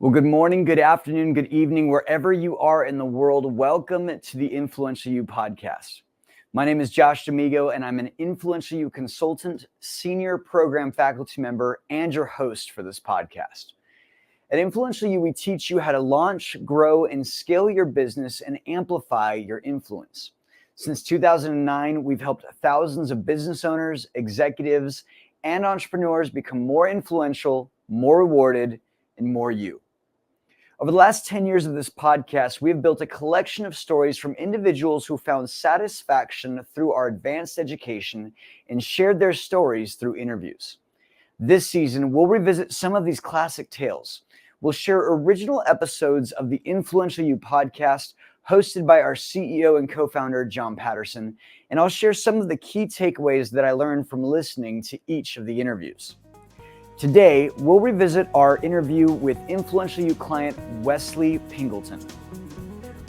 Well, good morning, good afternoon, good evening, wherever you are in the world. Welcome to the Influential You podcast. My name is Josh D'Amigo, and I'm an Influential You consultant, senior program faculty member, and your host for this podcast. At Influential You, we teach you how to launch, grow, and scale your business and amplify your influence. Since 2009, we've helped thousands of business owners, executives, and entrepreneurs become more influential, more rewarded, and more you. Over the last 10 years of this podcast, we have built a collection of stories from individuals who found satisfaction through our advanced education and shared their stories through interviews. This season, we'll revisit some of these classic tales. We'll share original episodes of the Influential You podcast hosted by our CEO and co-founder, John Patterson, and I'll share some of the key takeaways that I learned from listening to each of the interviews. Today, we'll revisit our interview with Influential You client Wesley Pingelton.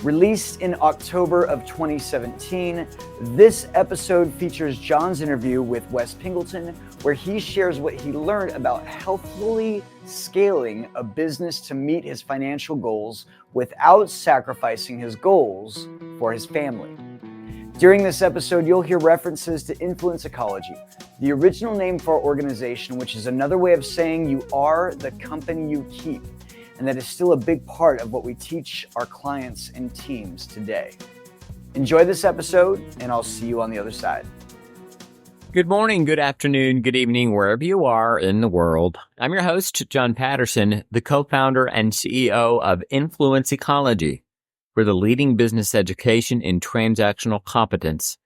Released in October of 2017, this episode features John's interview with Wes Pingelton, where he shares what he learned about healthfully scaling a business to meet his financial goals without sacrificing his goals for his family. During this episode, you'll hear references to influence ecology, the original name for our organization, which is another way of saying you are the company you keep, and that is still a big part of what we teach our clients and teams today. Enjoy this episode, and I'll see you on the other side. Good morning, good afternoon, good evening, wherever you are in the world. I'm your host, John Patterson, the co-founder and CEO of Influence Ecology. We're the leading business education in transactional competence.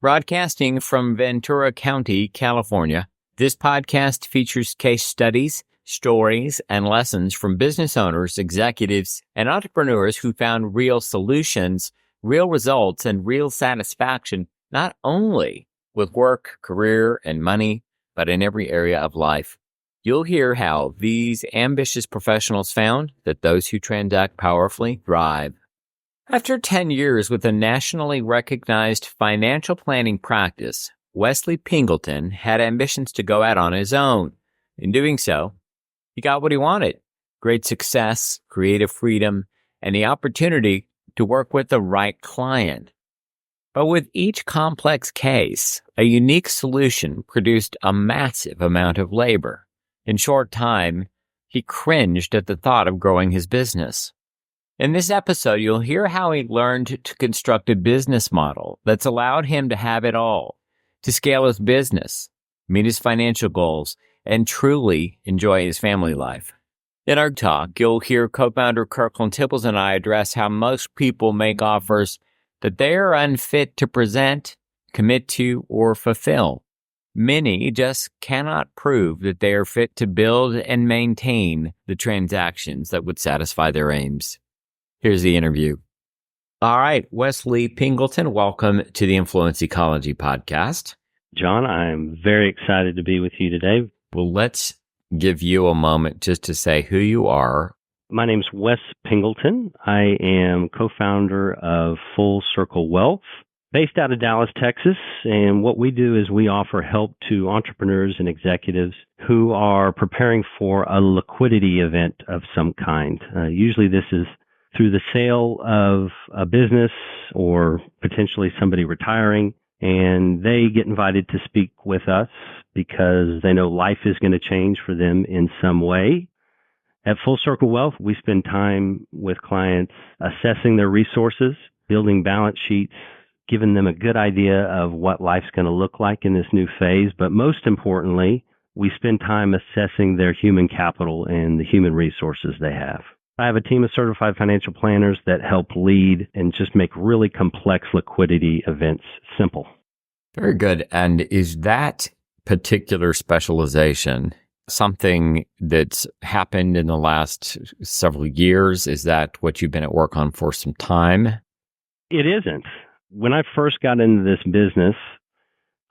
Broadcasting from Ventura County, California, this podcast features case studies, stories, and lessons from business owners, executives, and entrepreneurs who found real solutions, real results, and real satisfaction, not only with work, career, and money, but in every area of life. You'll hear how these ambitious professionals found that those who transact powerfully thrive. After 10 years with a nationally recognized financial planning practice, Wesley Pingelton had ambitions to go out on his own. In doing so, he got what he wanted: great success, creative freedom, and the opportunity to work with the right client. But with each complex case, a unique solution produced a massive amount of labor. In short time, he cringed at the thought of growing his business. In this episode, you'll hear how he learned to construct a business model that's allowed him to have it all, to scale his business, meet his financial goals, and truly enjoy his family life. In our talk, you'll hear co-founder Kirkland, Tibbels, and I address how most people make offers that they are unfit to present, commit to, or fulfill. Many just cannot prove that they are fit to build and maintain the transactions that would satisfy their aims. Here's the interview. All right, Wesley Pingelton, welcome to the Influence Ecology podcast. John, I'm very excited to be with you today. Well, let's give you a moment just to say who you are. My name's Wes Pingelton. I am co-founder of Full Circle Wealth, based out of Dallas, Texas. And what we do is we offer help to entrepreneurs and executives who are preparing for a liquidity event of some kind. Usually this is through the sale of a business or potentially somebody retiring, and they get invited to speak with us because they know life is going to change for them in some way. At Full Circle Wealth, we spend time with clients assessing their resources, building balance sheets, giving them a good idea of what life's going to look like in this new phase. But most importantly, we spend time assessing their human capital and the human resources they have. I have a team of certified financial planners that help lead and just make really complex liquidity events simple. Very good. And is that particular specialization something that's happened in the last several years? Is that what you've been at work on for some time? It isn't. When I first got into this business,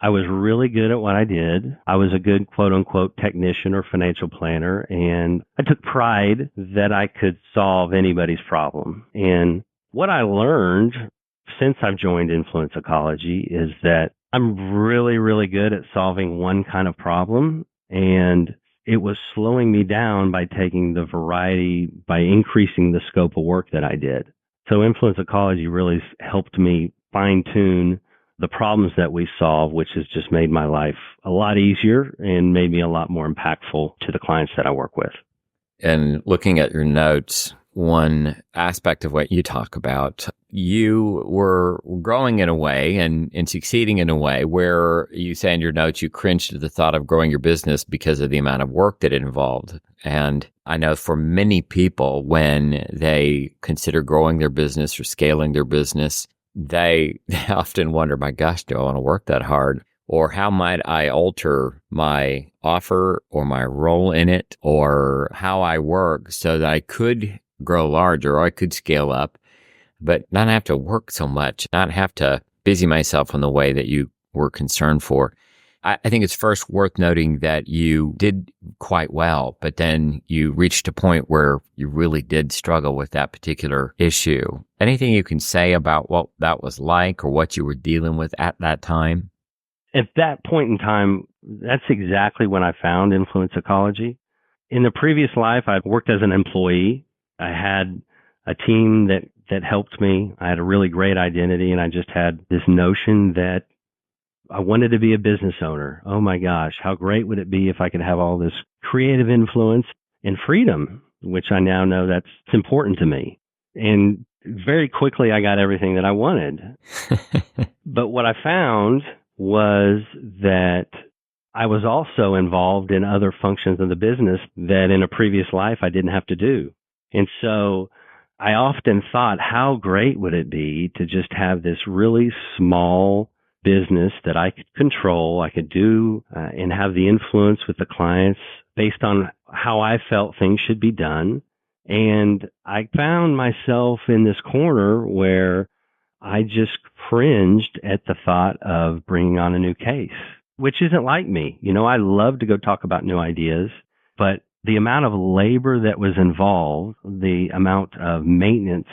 I was really good at what I did. I was a good quote unquote technician or financial planner, and I took pride that I could solve anybody's problem. And what I learned since I've joined Influence Ecology is that I'm really, really good at solving one kind of problem. And it was slowing me down by taking the variety, by increasing the scope of work that I did. So influence ecology really helped me fine tune the problems that we solve, which has just made my life a lot easier and made me a lot more impactful to the clients that I work with. And looking at your notes, one aspect of what you talk about, you were growing in a way and succeeding in a way where you say in your notes, you cringed at the thought of growing your business because of the amount of work that it involved. And I know for many people, when they consider growing their business or scaling their business, they often wonder, my gosh, do I want to work that hard? Or how might I alter my offer or my role in it or how I work so that I could grow larger or I could scale up, but not have to work so much, not have to busy myself in the way that you were concerned for. I think it's first worth noting that you did quite well, but then you reached a point where you really did struggle with that particular issue. Anything you can say about what that was like or what you were dealing with at that time? At that point in time, that's exactly when I found influence ecology. In the previous life, I worked as an employee. I had a team that helped me. I had a really great identity, and I just had this notion that I wanted to be a business owner. Oh my gosh, how great would it be if I could have all this creative influence and freedom, which I now know that's important to me. And very quickly, I got everything that I wanted. But what I found was that I was also involved in other functions of the business that in a previous life I didn't have to do. And so I often thought, how great would it be to just have this really small business that I could control, I could do and have the influence with the clients based on how I felt things should be done. And I found myself in this corner where I just cringed at the thought of bringing on a new case, which isn't like me. You know, I love to go talk about new ideas, but the amount of labor that was involved, the amount of maintenance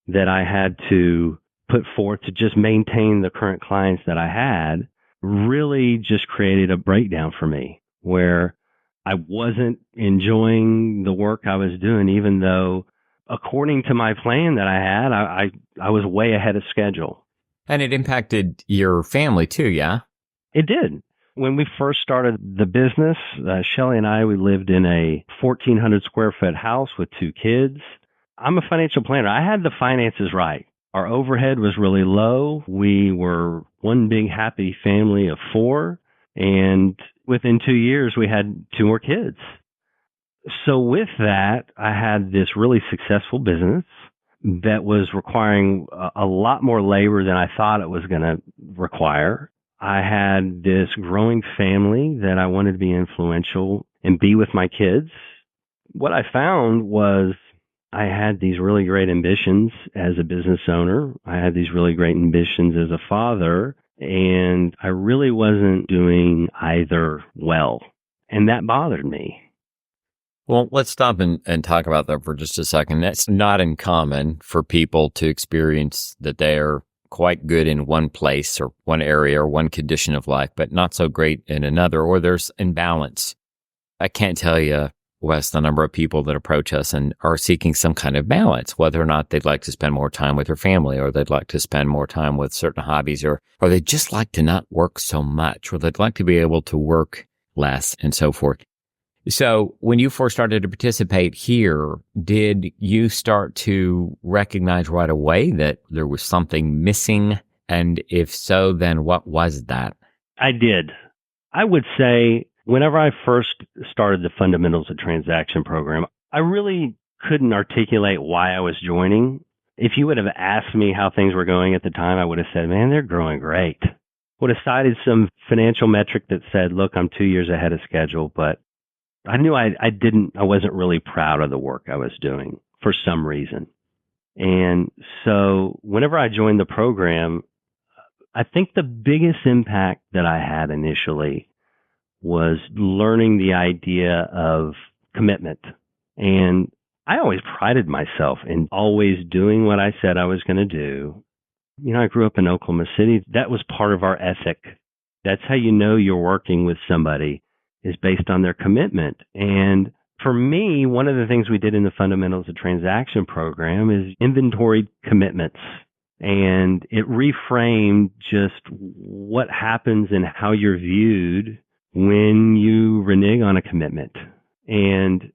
that I had to put forth to just maintain the current clients that I had really just created a breakdown for me where I wasn't enjoying the work I was doing, even though according to my plan that I had, I was way ahead of schedule. And it impacted your family too, yeah? It did. When we first started the business, Shelly and I, we lived in a 1,400 square foot house with 2 kids. I'm a financial planner. I had the finances right. Our overhead was really low. We were one big happy family of 4. And within 2 years, we had 2 more kids. So with that, I had this really successful business that was requiring a lot more labor than I thought it was going to require. I had this growing family that I wanted to be influential and be with my kids. What I found was I had these really great ambitions as a business owner. I had these really great ambitions as a father, and I really wasn't doing either well. And that bothered me. Well, let's stop and talk about that for just a second. That's not uncommon for people to experience that they're quite good in one place or one area or one condition of life, but not so great in another, or there's imbalance. I can't tell you, Wes, the number of people that approach us and are seeking some kind of balance, whether or not they'd like to spend more time with their family, or they'd like to spend more time with certain hobbies, or they'd just like to not work so much, or they'd like to be able to work less and so forth. So when you first started to participate here, did you start to recognize right away that there was something missing? And if so, then what was that? I did. I would say whenever I first started the Fundamentals of Transaction program, I really couldn't articulate why I was joining. If you would have asked me how things were going at the time, I would have said, man, they're growing great. Would have cited some financial metric that said, look, I'm 2 years ahead of schedule, but I knew I wasn't really proud of the work I was doing for some reason. And so whenever I joined the program, I think the biggest impact that I had initially was learning the idea of commitment. And I always prided myself in always doing what I said I was going to do. You know, I grew up in Oklahoma City. That was part of our ethic. That's how you know you're working with somebody is based on their commitment. And for me, one of the things we did in the Fundamentals of Transaction program is inventory commitments. And it reframed just what happens and how you're viewed when you renege on a commitment. And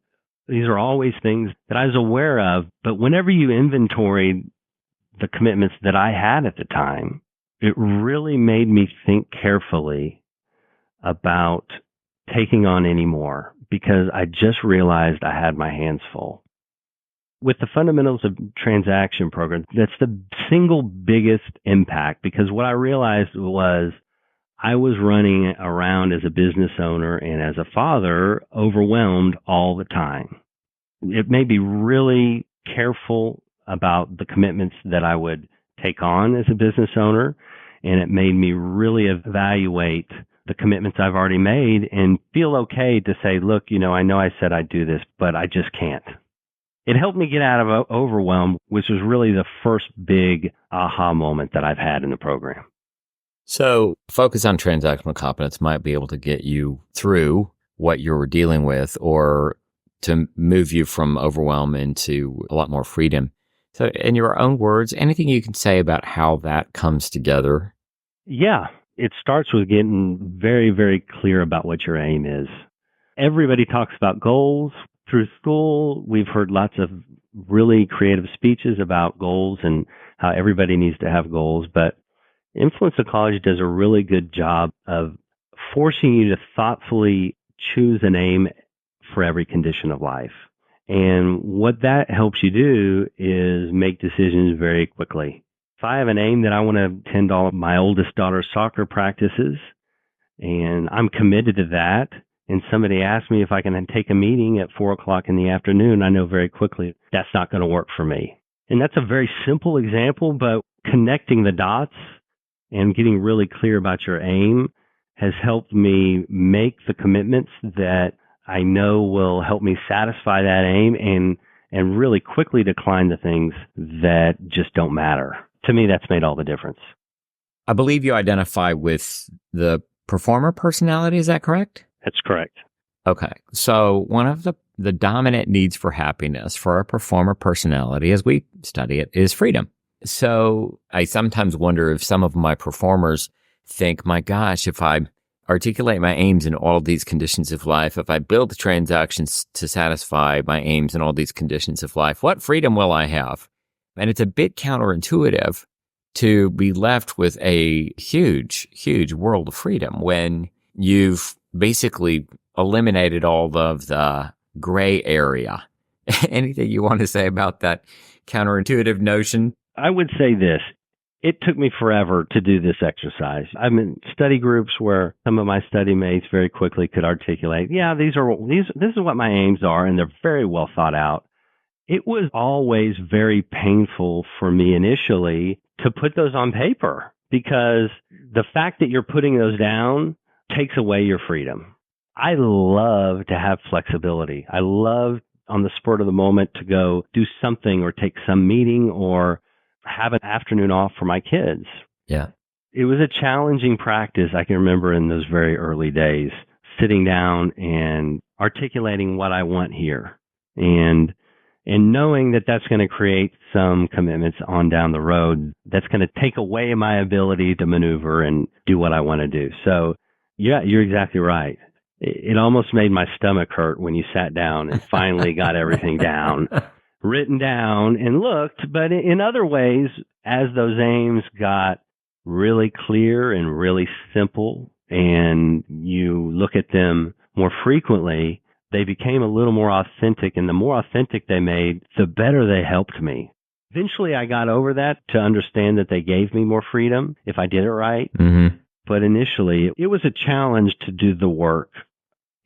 these are always things that I was aware of, but whenever you inventoried the commitments that I had at the time, it really made me think carefully about taking on any more, because I just realized I had my hands full. With the Fundamentals of Transaction program, that's the single biggest impact, because what I realized was I was running around as a business owner and as a father, overwhelmed all the time. It made me really careful about the commitments that I would take on as a business owner, and it made me really evaluate the commitments I've already made and feel okay to say, look, I know I said I'd do this, but I just can't. It helped me get out of overwhelm, which was really the first big aha moment that I've had in the program. So focus on transactional competence might be able to get you through what you were dealing with, or to move you from overwhelm into a lot more freedom. So in your own words, anything you can say about how that comes together? Yeah, it starts with getting very, very clear about what your aim is. Everybody talks about goals. Through school, we've heard lots of really creative speeches about goals and how everybody needs to have goals, but Influence Ecology does a really good job of forcing you to thoughtfully choose an aim for every condition of life. And what that helps you do is make decisions very quickly. If I have an aim that I want to attend all of my oldest daughter's soccer practices, and I'm committed to that, and somebody asks me if I can take a meeting at 4:00 in the afternoon, I know very quickly that's not going to work for me. And that's a very simple example, but connecting the dots and getting really clear about your aim has helped me make the commitments that I know will help me satisfy that aim and really quickly decline the things that just don't matter. To me, that's made all the difference. I believe you identify with the performer personality. Is that correct? That's correct. Okay. So one of the dominant needs for happiness for a performer personality, as we study it, is freedom. So I sometimes wonder if some of my performers think, my gosh, if I articulate my aims in all of these conditions of life, if I build the transactions to satisfy my aims in all these conditions of life, what freedom will I have? And it's a bit counterintuitive to be left with a huge, huge world of freedom when you've basically eliminated all of the gray area. Anything you want to say about that counterintuitive notion? I would say this. It took me forever to do this exercise. I'm in study groups where some of my study mates very quickly could articulate, this is what my aims are, and they're very well thought out. It was always very painful for me initially to put those on paper, because the fact that you're putting those down takes away your freedom. I love to have flexibility. I love on the spur of the moment to go do something or take some meeting or have an afternoon off for my kids. Yeah. It was a challenging practice. I can remember in those very early days, sitting down and articulating what I want here and knowing that that's going to create some commitments on down the road. That's going to take away my ability to maneuver and do what I want to do. So yeah, you're exactly right. It almost made my stomach hurt when you sat down and finally got everything down, written down and looked. But in other ways, as those aims got really clear and really simple and you look at them more frequently, they became a little more authentic. And the more authentic they made, the better they helped me. Eventually, I got over that to understand that they gave me more freedom if I did it right. Mm-hmm. But initially, it was a challenge to do the work.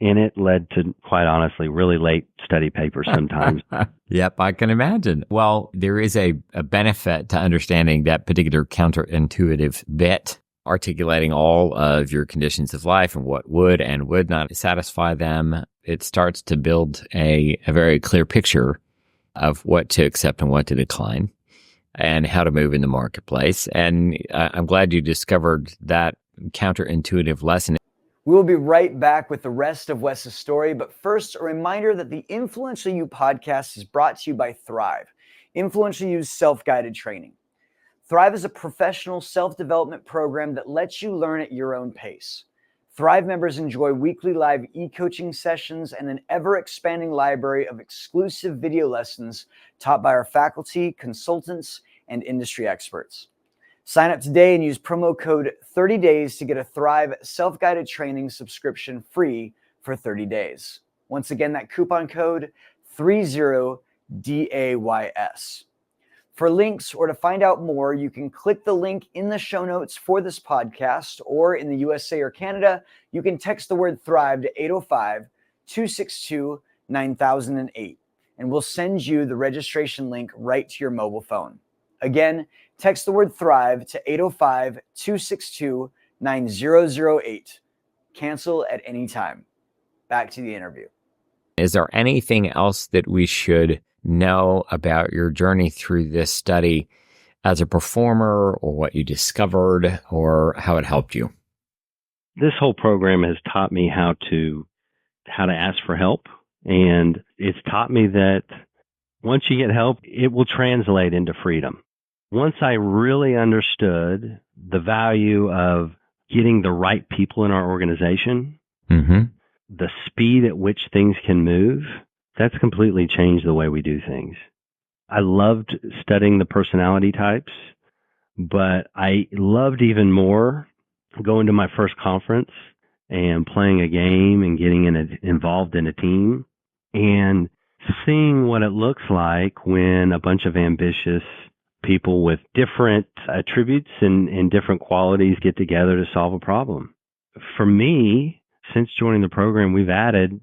And it led to, quite honestly, really late study papers sometimes. Yep, I can imagine. Well, there is a benefit to understanding that particular counterintuitive bit, articulating all of your conditions of life and what would and would not satisfy them. It starts to build a very clear picture of what to accept and what to decline and how to move in the marketplace. And I'm glad you discovered that counterintuitive lesson. We will be right back with the rest of Wes's story, but first, a reminder that the Influential You podcast is brought to you by Thrive, Influential You's self-guided training. Thrive is a professional self-development program that lets you learn at your own pace. Thrive members enjoy weekly live e-coaching sessions and an ever-expanding library of exclusive video lessons taught by our faculty, consultants, and industry experts. Sign up today and use promo code 30days to get a Thrive self-guided training subscription free for 30 days. Once again, that coupon code 30DAYS. For links or to find out more, you can click the link in the show notes for this podcast, or in the USA or Canada, you can text the word Thrive to 805-262-9008, and we'll send you the registration link right to your mobile phone. Again, text the word Thrive to 805-262-9008. Cancel at any time. Back to the interview. Is there anything else that we should know about your journey through this study as a performer, or what you discovered, or how it helped you? This whole program has taught me how to ask for help, and it's taught me that once you get help, it will translate into freedom. Once I really understood the value of getting the right people in our organization, the speed at which things can move, that's completely changed the way we do things. I loved studying the personality types, but I loved even more going to my first conference and playing a game and getting involved in a team and seeing what it looks like when a bunch of ambitious people with different attributes and different qualities get together to solve a problem. For me, since joining the program, we've added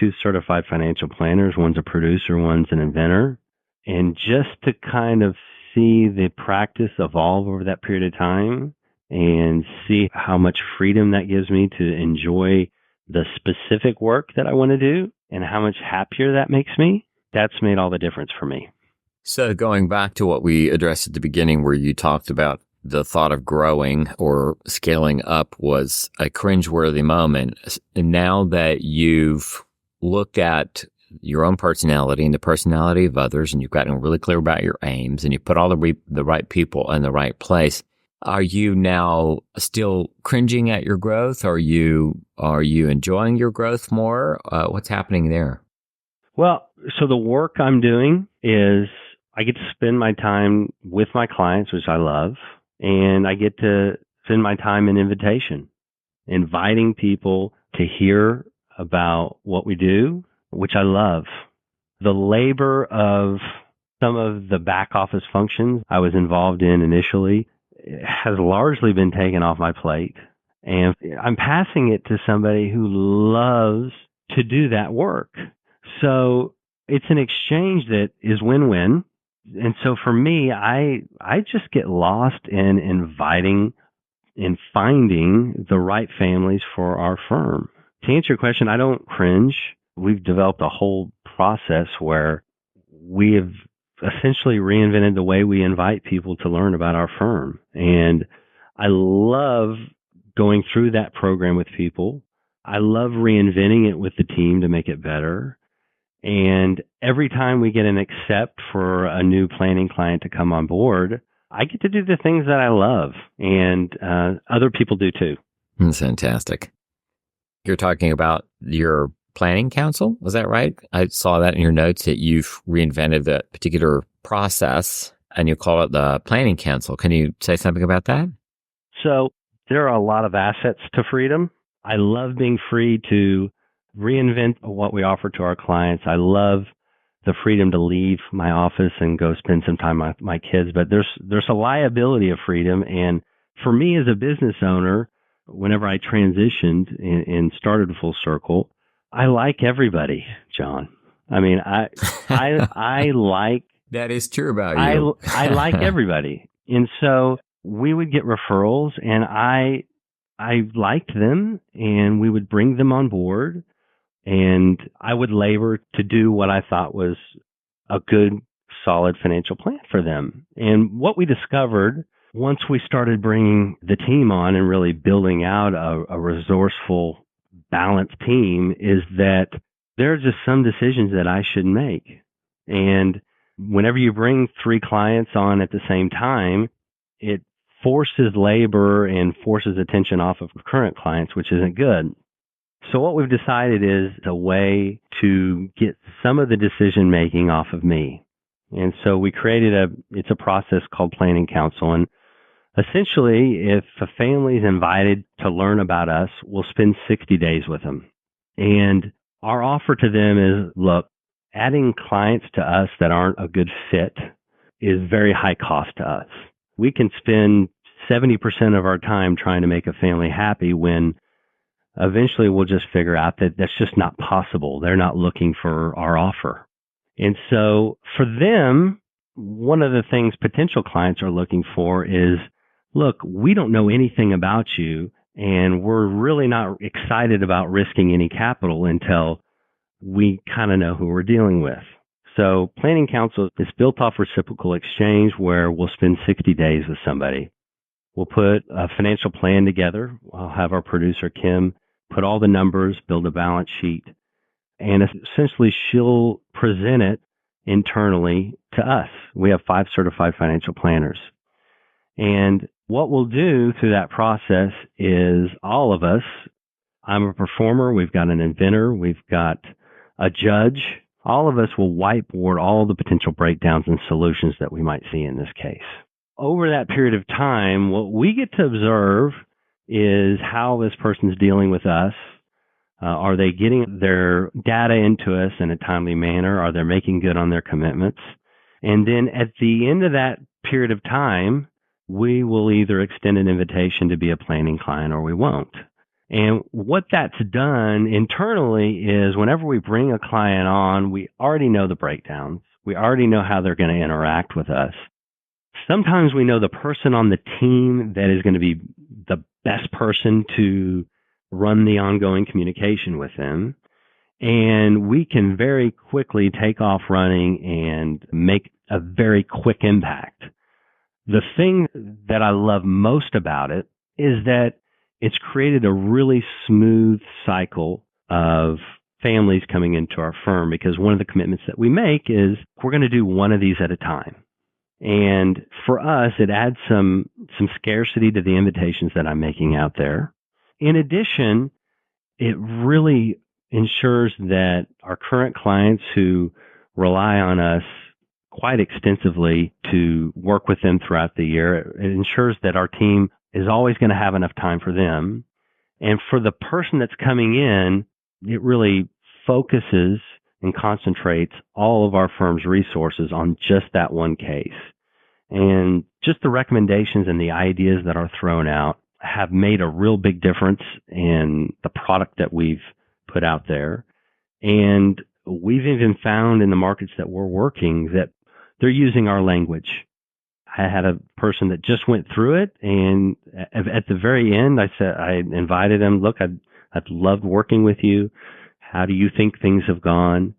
2 certified financial planners. One's a producer, one's an inventor. And just to kind of see the practice evolve over that period of time and see how much freedom that gives me to enjoy the specific work that I want to do and how much happier that makes me, that's made all the difference for me. So going back to what we addressed at the beginning, where you talked about the thought of growing or scaling up was a cringeworthy moment. And now that you've looked at your own personality and the personality of others, and you've gotten really clear about your aims, and you put all the right people in the right place, are you now still cringing at your growth? Are you enjoying your growth more? What's happening there? Well, so the work I'm doing is I get to spend my time with my clients, which I love, and I get to spend my time in invitation, inviting people to hear about what we do, which I love. The labor of some of the back office functions I was involved in initially has largely been taken off my plate, and I'm passing it to somebody who loves to do that work. So it's an exchange that is win-win. And so for me, I just get lost in inviting and finding the right families for our firm. To answer your question, I don't cringe. We've developed a whole process where we have essentially reinvented the way we invite people to learn about our firm. And I love going through that program with people. I love reinventing it with the team to make it better. And every time we get an accept for a new planning client to come on board, I get to do the things that I love, and other people do too. That's fantastic. You're talking about your planning council, was that right? I saw that in your notes that you've reinvented that particular process and you call it the planning council. Can you say something about that? So there are a lot of assets to freedom. I love being free to reinvent what we offer to our clients. I love the freedom to leave my office and go spend some time with my kids, but there's a liability of freedom. And for me as a business owner, whenever I transitioned and started Full Circle, I like everybody, John. I mean, I like that is true about you. I like everybody, and so we would get referrals, and I liked them, and we would bring them on board. And I would labor to do what I thought was a good, solid financial plan for them. And what we discovered once we started bringing the team on and really building out a resourceful, balanced team, is that there are just some decisions that I should make. And whenever you bring 3 clients on at the same time, it forces labor and forces attention off of current clients, which isn't good. So what we've decided is a way to get some of the decision making off of me. And so we created it's a process called planning council. And essentially, if a family is invited to learn about us, we'll spend 60 days with them. And our offer to them is, look, adding clients to us that aren't a good fit is very high cost to us. We can spend 70% of our time trying to make a family happy when eventually we'll just figure out that that's just not possible. They're not looking for our offer. And so for them, one of the things potential clients are looking for is, look, we don't know anything about you, and we're really not excited about risking any capital until we kind of know who we're dealing with. So planning council is built off reciprocal exchange, where we'll spend 60 days with somebody. We'll put a financial plan together. I'll have our producer, Kim, put all the numbers, build a balance sheet, and essentially she'll present it internally to us. We have 5 certified financial planners. And what we'll do through that process is all of us, I'm a performer, we've got an inventor, we've got a judge, all of us will whiteboard all the potential breakdowns and solutions that we might see in this case. Over that period of time, what we get to observe is how this person's dealing with us. Are they getting their data into us in a timely manner? Are they making good on their commitments? And then at the end of that period of time, we will either extend an invitation to be a planning client or we won't. And what that's done internally is whenever we bring a client on, we already know the breakdowns. We already know how they're going to interact with us. Sometimes we know the person on the team that is going to be the best person to run the ongoing communication with them. And we can very quickly take off running and make a very quick impact. The thing that I love most about it is that it's created a really smooth cycle of families coming into our firm, because one of the commitments that we make is we're going to do one of these at a time. And for us, it adds some scarcity to the invitations that I'm making out there. In addition, it really ensures that our current clients who rely on us quite extensively to work with them throughout the year, it ensures that our team is always going to have enough time for them. And for the person that's coming in, it really focuses and concentrates all of our firm's resources on just that one case. And just the recommendations and the ideas that are thrown out have made a real big difference in the product that we've put out there. And we've even found in the markets that we're working that they're using our language. I had a person that just went through it, and at the very end, I invited him, look, I've loved working with you. How do you think things have gone?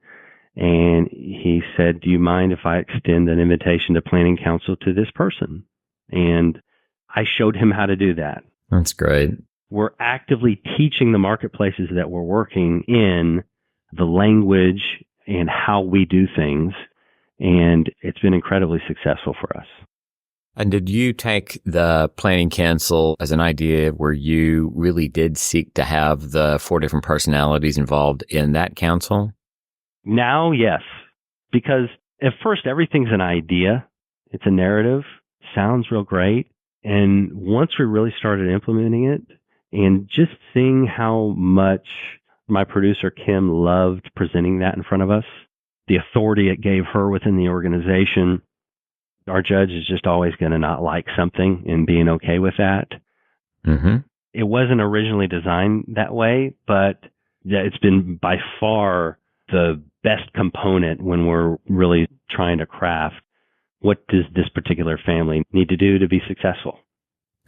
And he said, do you mind if I extend an invitation to planning council to this person? And I showed him how to do that. That's great. We're actively teaching the marketplaces that we're working in the language and how we do things. And it's been incredibly successful for us. And did you take the planning council as an idea where you really did seek to have the 4 different personalities involved in that council? Now, yes. Because at first, everything's an idea. It's a narrative. Sounds real great. And once we really started implementing it and just seeing how much my producer, Kim, loved presenting that in front of us, the authority it gave her within the organization, our judge is just always going to not like something and being okay with that. Mm-hmm. It wasn't originally designed that way, but it's been by far the best component when we're really trying to craft what does this particular family need to do to be successful.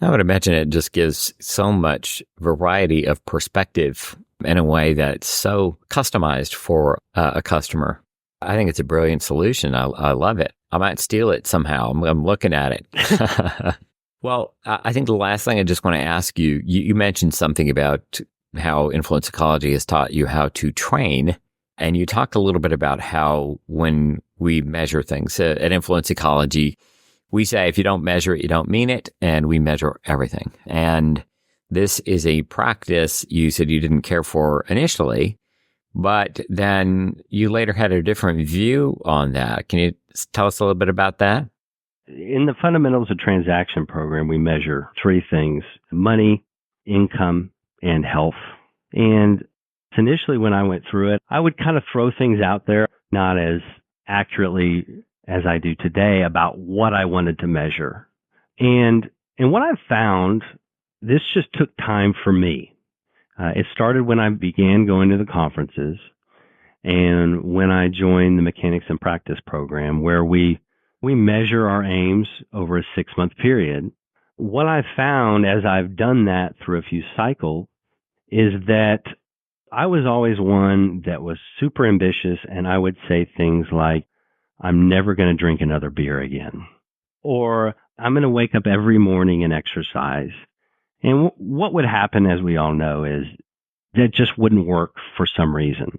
I would imagine it just gives so much variety of perspective in a way that's so customized for a customer. I think it's a brilliant solution. I love it. I might steal it somehow. I'm looking at it. Well, I think the last thing I just want to ask you, you mentioned something about how influence ecology has taught you how to train. And you talked a little bit about how when we measure things at influence ecology, we say if you don't measure it, you don't mean it. And we measure everything. And this is a practice you said you didn't care for initially, but then you later had a different view on that. Can you tell us a little bit about that? In the fundamentals of transaction program, we measure three things: money, income, and health. And initially when I went through it, I would kind of throw things out there, not as accurately as I do today about what I wanted to measure. And what I found, this just took time for me. It started when I began going to the conferences and when I joined the Mechanics in Practice program, where we measure our aims over a 6-month period. What I've found as I've done that through a few cycles is that I was always one that was super ambitious, and I would say things like, I'm never going to drink another beer again, or I'm going to wake up every morning and exercise. And what would happen, as we all know, is that just wouldn't work for some reason.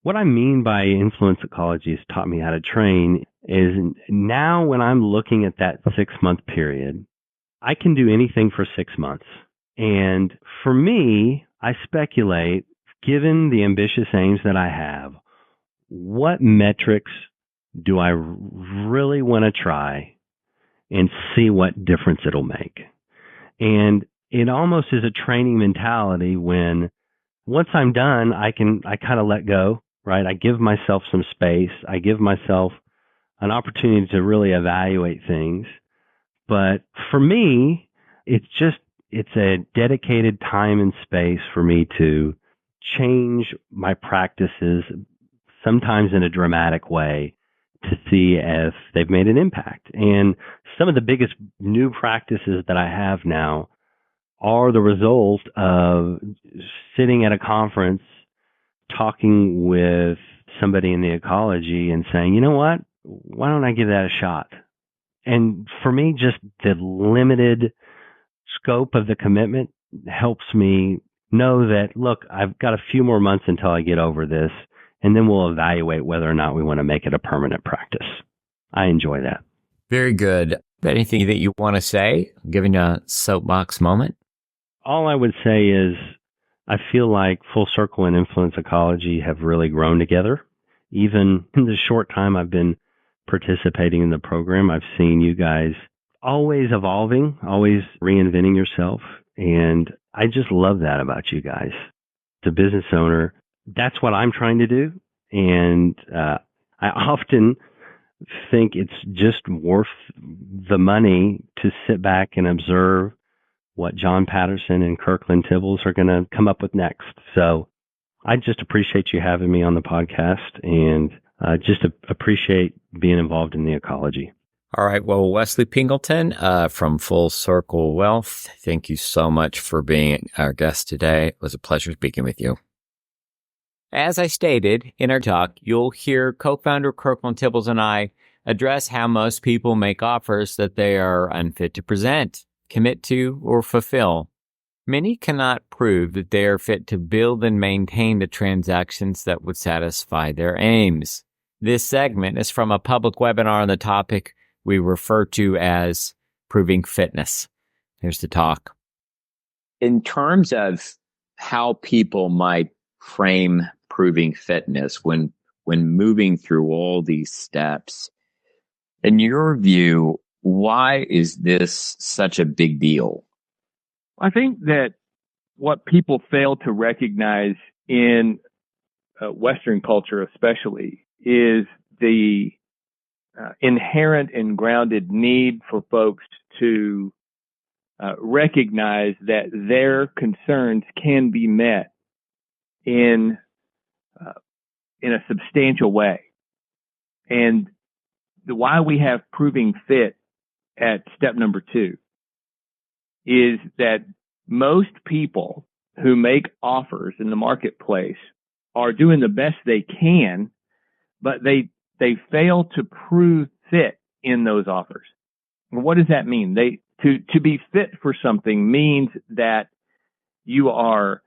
What I mean by influence ecology has taught me how to train is now when I'm looking at that 6-month period, I can do anything for 6 months. And for me, I speculate, given the ambitious aims that I have, what metrics do I really want to try and see what difference it'll make? And it almost is a training mentality when once I'm done, I kind of let go. Right? I give myself some space. I give myself an opportunity to really evaluate things. But for me, it's a dedicated time and space for me to change my practices, sometimes in a dramatic way, to see if they've made an impact. And some of the biggest new practices that I have now are the result of sitting at a conference, talking with somebody in the ecology and saying, you know what, why don't I give that a shot? And for me, just the limited scope of the commitment helps me know that, look, I've got a few more months until I get over this, and then we'll evaluate whether or not we want to make it a permanent practice. I enjoy that. Very good. Anything that you want to say, giving a soapbox moment? All I would say is I feel like Full Circle and influence ecology have really grown together. Even in the short time I've been participating in the program, I've seen you guys always evolving, always reinventing yourself. And I just love that about you guys. As a business owner, that's what I'm trying to do. And I often think it's just worth the money to sit back and observe what John Patterson and Kirkland Tibbels are going to come up with next. So I just appreciate you having me on the podcast and just appreciate being involved in the ecology. All right. Well, Wesley Pingelton from Full Circle Wealth, thank you so much for being our guest today. It was a pleasure speaking with you. As I stated in our talk, you'll hear co-founder Kirkland Tibbels and I address how most people make offers that they are unfit to present, commit to, or fulfill. Many cannot prove that they are fit to build and maintain the transactions that would satisfy their aims. This segment is from a public webinar on the topic we refer to as proving fitness. Here's the talk. In terms of how people might frame proving fitness when moving through all these steps, in your view, why is this such a big deal? I think that what people fail to recognize in Western culture especially is the inherent and grounded need for folks to recognize that their concerns can be met in a substantial way. And why we have proving fit at step number 2 is that most people who make offers in the marketplace are doing the best they can, but they fail to prove fit in those offers. What does that mean? To be fit for something means that you are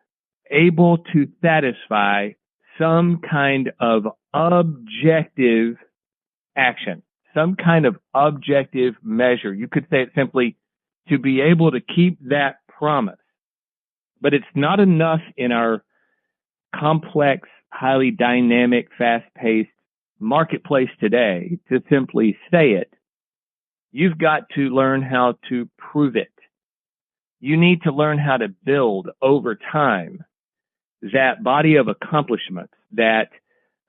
able to satisfy some kind of objective action, some kind of objective measure. You could say it simply, to be able to keep that promise. But it's not enough in our complex, highly dynamic, fast-paced marketplace today to simply say it. You've got to learn how to prove it. You need to learn how to build over time that body of accomplishments, that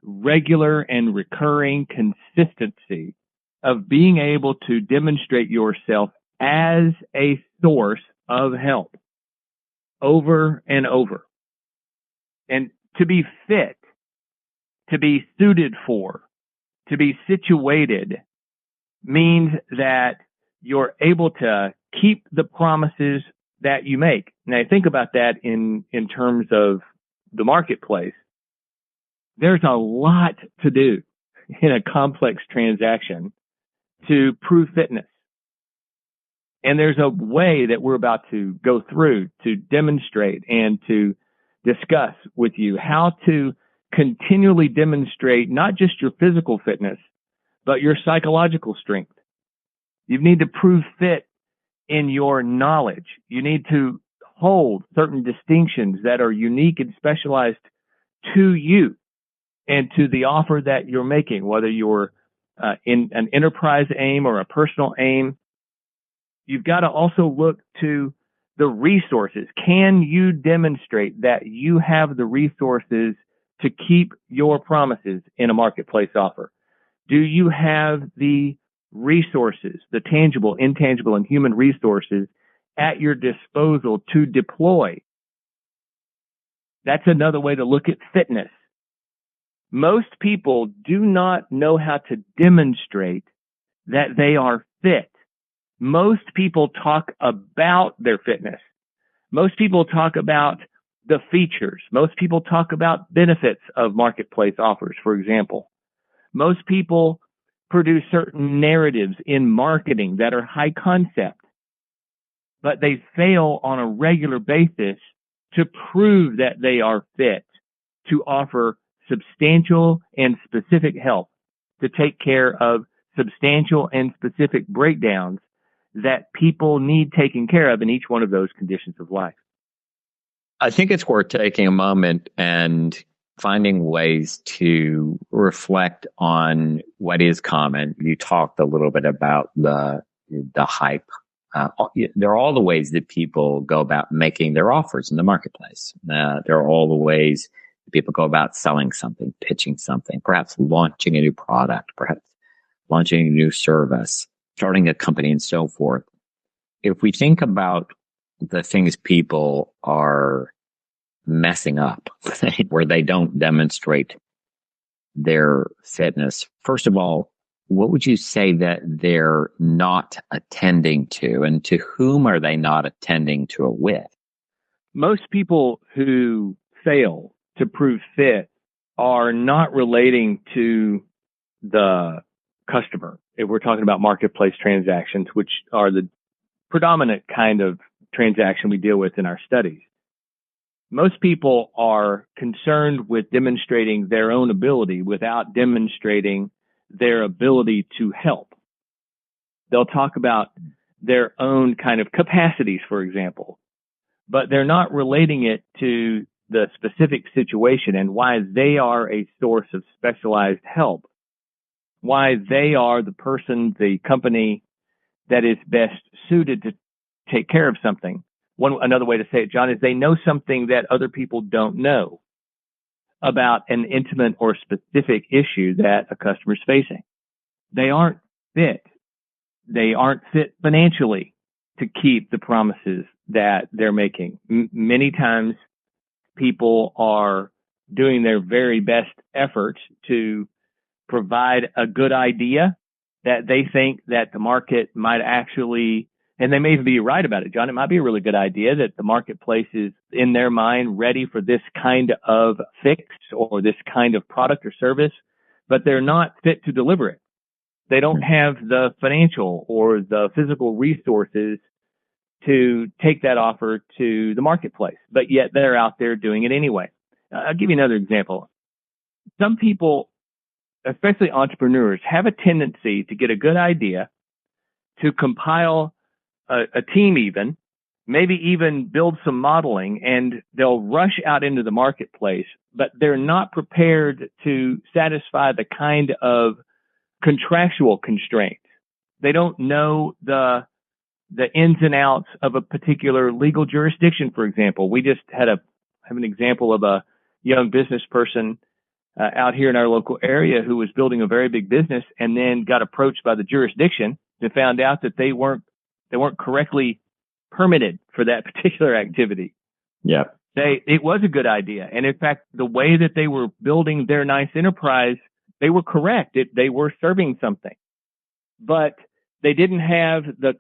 regular and recurring consistency of being able to demonstrate yourself as a source of help over and over. And to be fit, to be suited for, to be situated means that you're able to keep the promises that you make. Now, think about that in terms of the marketplace. There's a lot to do in a complex transaction to prove fitness. And there's a way that we're about to go through to demonstrate and to discuss with you how to continually demonstrate not just your physical fitness, but your psychological strength. You need to prove fit in your knowledge. You need to hold certain distinctions that are unique and specialized to you and to the offer that you're making, whether you're in an enterprise aim or a personal aim. You've got to also look to the resources. Can you demonstrate that you have the resources to keep your promises in a marketplace offer? Do you have the resources, the tangible, intangible, and human resources at your disposal to deploy? That's another way to look at fitness. Most people do not know how to demonstrate that they are fit. Most people talk about their fitness. Most people talk about the features. Most people talk about benefits of marketplace offers, for example. Most people produce certain narratives in marketing that are high concept, but they fail on a regular basis to prove that they are fit to offer substantial and specific help, to take care of substantial and specific breakdowns that people need taken care of in each one of those conditions of life. I think it's worth taking a moment and finding ways to reflect on what is common. You talked a little bit about the hype. There are all the ways that people go about making their offers in the marketplace. There are all the ways that people go about selling something, pitching something, perhaps launching a new product, perhaps launching a new service, starting a company, and so forth. If we think about the things people are messing up, where they don't demonstrate their fitness, first of all, what would you say that they're not attending to, and to whom are they not attending to it with? Most people who fail to prove fit are not relating to the customer. If we're talking about marketplace transactions, which are the predominant kind of transaction we deal with in our studies, most people are concerned with demonstrating their own ability without demonstrating their ability to help. They'll talk about their own kind of capacities, for example, but they're not relating it to the specific situation and why they are a source of specialized help, why they are the person, the company that is best suited to take care of something. Another way to say it, John, is they know something that other people don't know about an intimate or specific issue that a customer is facing. They aren't fit. They aren't fit financially to keep the promises that they're making. Many times people are doing their very best efforts to provide a good idea that they think that the market might actually, and they may even be right about it, John, it might be a really good idea that the marketplace is in their mind ready for this kind of fix or this kind of product or service, but they're not fit to deliver it. They don't have the financial or the physical resources to take that offer to the marketplace, but yet they're out there doing it anyway. I'll give you another example. Some people, especially entrepreneurs, have a tendency to get a good idea, to compile a team even, maybe even build some modeling, and they'll rush out into the marketplace, but they're not prepared to satisfy the kind of contractual constraints. They don't know the ins and outs of a particular legal jurisdiction, for example. We just have an example of a young business person out here in our local area who was building a very big business and then got approached by the jurisdiction and found out that they weren't correctly permitted for that particular activity. Yeah. It was a good idea. And in fact, the way that they were building their nice enterprise, they were correct. They were serving something, but they didn't have the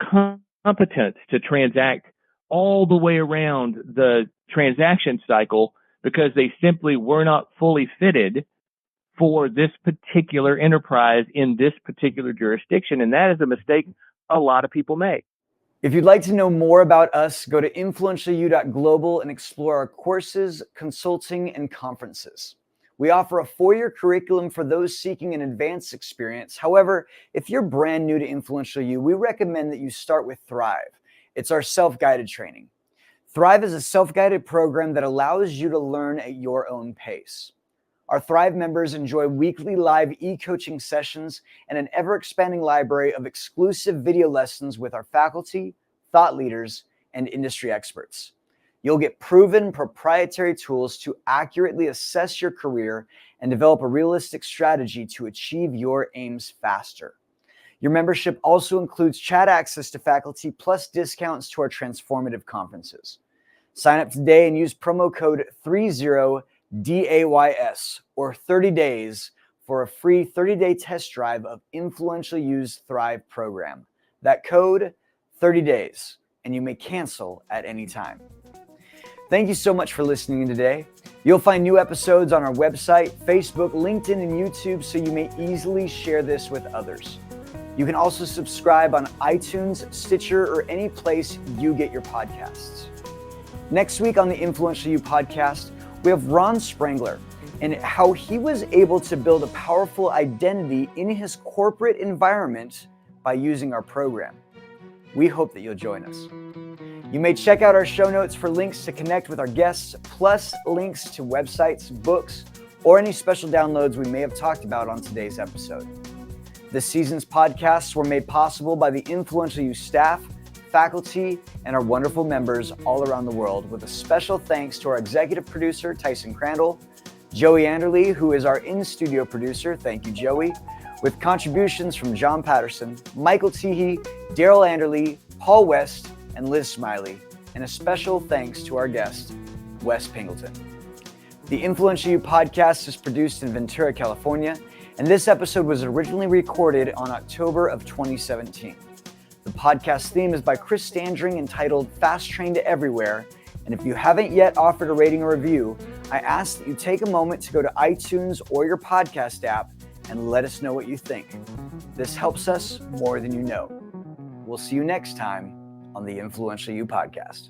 competence to transact all the way around the transaction cycle because they simply were not fully fitted for this particular enterprise in this particular jurisdiction. And that is a mistake a lot of people make. If you'd like to know more about us, go to influentialyou.global and explore our courses, consulting, and conferences. We offer a 4-year curriculum for those seeking an advanced experience. However, if you're brand new to Influential You, we recommend that you start with Thrive. It's our self-guided training. Thrive is a self-guided program that allows you to learn at your own pace. Our Thrive members enjoy weekly live e-coaching sessions and an ever-expanding library of exclusive video lessons with our faculty, thought leaders, and industry experts. You'll get proven proprietary tools to accurately assess your career and develop a realistic strategy to achieve your aims faster. Your membership also includes chat access to faculty plus discounts to our transformative conferences. Sign up today and use promo code 30DAYS or 30 days for a free 30-day test drive of Influential You's Thrive program. That code, 30 days, and you may cancel at any time. Thank you so much for listening in today. You'll find new episodes on our website, Facebook, LinkedIn, and YouTube, so you may easily share this with others. You can also subscribe on iTunes, Stitcher, or any place you get your podcasts. Next week on the Influential You podcast, we have Ron Sprangler and how he was able to build a powerful identity in his corporate environment by using our program. We hope that you'll join us. You may check out our show notes for links to connect with our guests, plus links to websites, books, or any special downloads we may have talked about on today's episode. This season's podcasts were made possible by the Influential You staff, faculty, and our wonderful members all around the world, with a special thanks to our executive producer, Tyson Crandall, Joey Anderly, who is our in-studio producer. Thank you, Joey. With contributions from John Patterson, Michael Teehee, Daryl Anderly, Paul West, and Liz Smiley, and a special thanks to our guest, Wesley Pingelton. The Influential You podcast is produced in Ventura, California, and this episode was originally recorded on October of 2017. The podcast theme is by Chris Standring, entitled Fast Train to Everywhere, and if you haven't yet offered a rating or review, I ask that you take a moment to go to iTunes or your podcast app and let us know what you think. This helps us more than you know. We'll see you next time on the Influential You podcast.